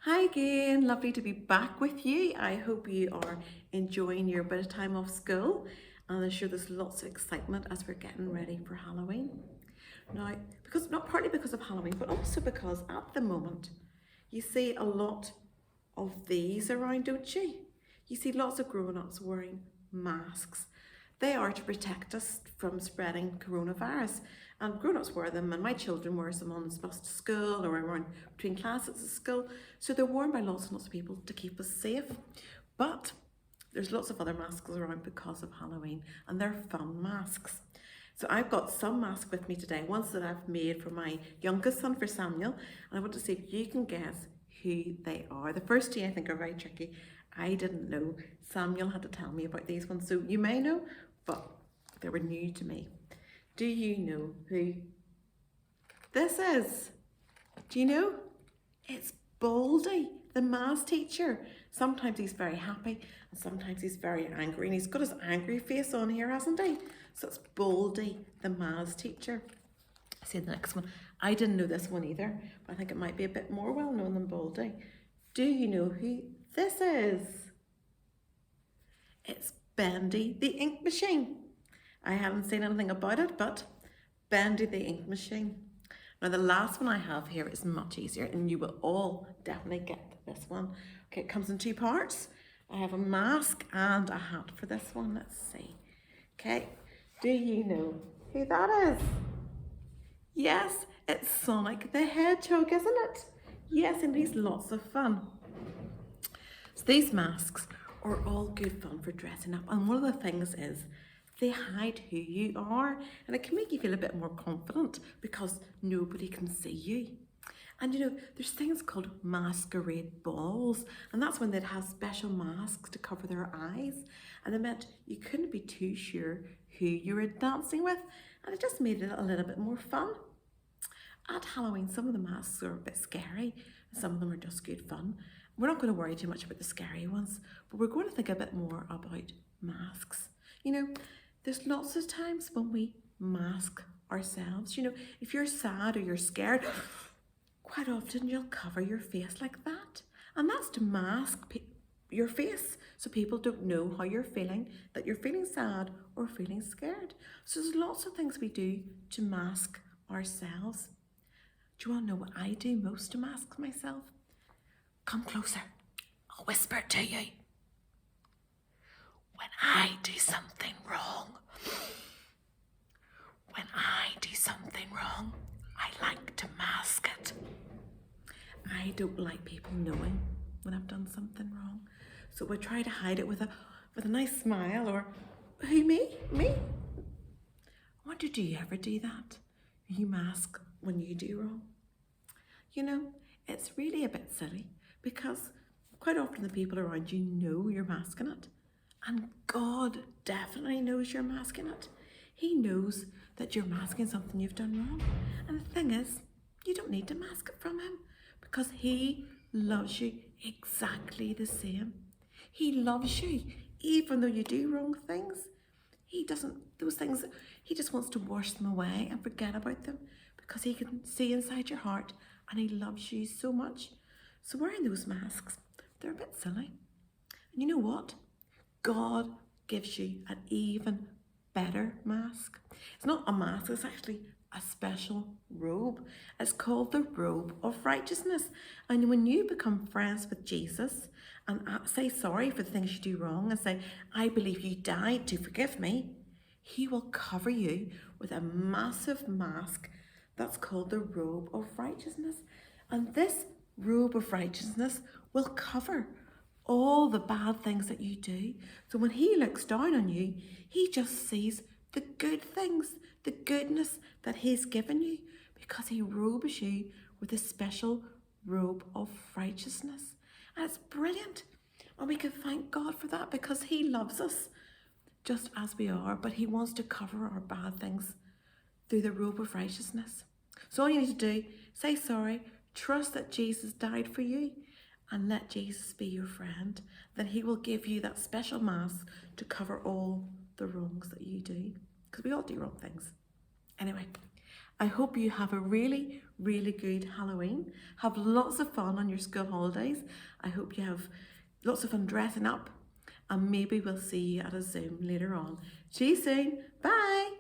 Hi again, lovely to be back with you. I hope you are enjoying your bit of time off school, and I'm sure there's lots of excitement as we're getting ready for Halloween. Now, because not partly because of Halloween, but also because at the moment you see a lot of these around, don't you? You see lots of grown-ups wearing masks. They are to protect us from spreading coronavirus. And grown-ups wear them, and my children wear them on the bus to school or around between classes at school. So they're worn by lots and lots of people to keep us safe. But there's lots of other masks around because of Halloween, and they're fun masks. So I've got some masks with me today, ones that I've made for my youngest son, for Samuel, and I want to see if you can guess who they are. The first two I think are very tricky. I didn't know. Samuel had to tell me about these ones, so you may know, but they were new to me. Do you know who this is? Do you know? It's Baldy, the maths teacher. Sometimes he's very happy and sometimes he's very angry, and he's got his angry face on here, hasn't he? So it's Baldy, the maths teacher. See the next one. I didn't know this one either, but I think it might be a bit more well known than Baldy. Do you know who this is? It's Bendy the Ink Machine. I haven't seen anything about it, but Bendy the Ink Machine. Now the last one I have here is much easier, and you will all definitely get this one. Okay, it comes in two parts. I have a mask and a hat for this one. Let's see. Okay, do you know who that is? Yes, it's Sonic the Hedgehog, isn't it? Yes, and he's lots of fun. So these masks are all good fun for dressing up, and one of the things is they hide who you are, and it can make you feel a bit more confident because nobody can see you. And you know, there's things called masquerade balls, and that's when they'd have special masks to cover their eyes, and it meant you couldn't be too sure who you were dancing with, and it just made it a little bit more fun. At Halloween, some of the masks are a bit scary, some of them are just good fun. We're not going to worry too much about the scary ones, but we're going to think a bit more about masks. You know, there's lots of times when we mask ourselves. You know, if you're sad or you're scared, quite often you'll cover your face like that. And that's to mask your face so people don't know how you're feeling, that you're feeling sad or feeling scared. So there's lots of things we do to mask ourselves. Do you want to know what I do most to mask myself? Come closer. I'll whisper to you. When I do something wrong, I like to mask it. I don't like people knowing when I've done something wrong. So I try to hide it with a nice smile, or, who, me? Me? I wonder, do you ever do that? You mask when you do wrong? You know, it's really a bit silly because quite often the people around you know you're masking it. And God definitely knows you're masking it. He knows that you're masking something you've done wrong. And the thing is, you don't need to mask it from him because he loves you exactly the same. He loves you even though you do wrong things. He just wants to wash them away and forget about them because he can see inside your heart and he loves you so much. So wearing those masks, they're a bit silly. And you know what? God gives you an even better mask. It's not a mask, it's actually a special robe. It's called the Robe of Righteousness. And when you become friends with Jesus and say sorry for the things you do wrong and say, I believe you died to forgive me, he will cover you with a massive mask that's called the Robe of Righteousness. And this Robe of Righteousness will cover all the bad things that you do. So when he looks down on you, he just sees the good things, the goodness that he's given you, because he robes you with a special robe of righteousness. And it's brilliant. And we can thank God for that because he loves us just as we are, but he wants to cover our bad things through the robe of righteousness. So all you need to do, say sorry, trust that Jesus died for you, and let Jesus be your friend. Then he will give you that special mask to cover all the wrongs that you do, because we all do wrong things. Anyway, I hope you have a really, really good Halloween. Have lots of fun on your school holidays. I hope you have lots of fun dressing up, and maybe we'll see you at a Zoom later on. See you soon. Bye.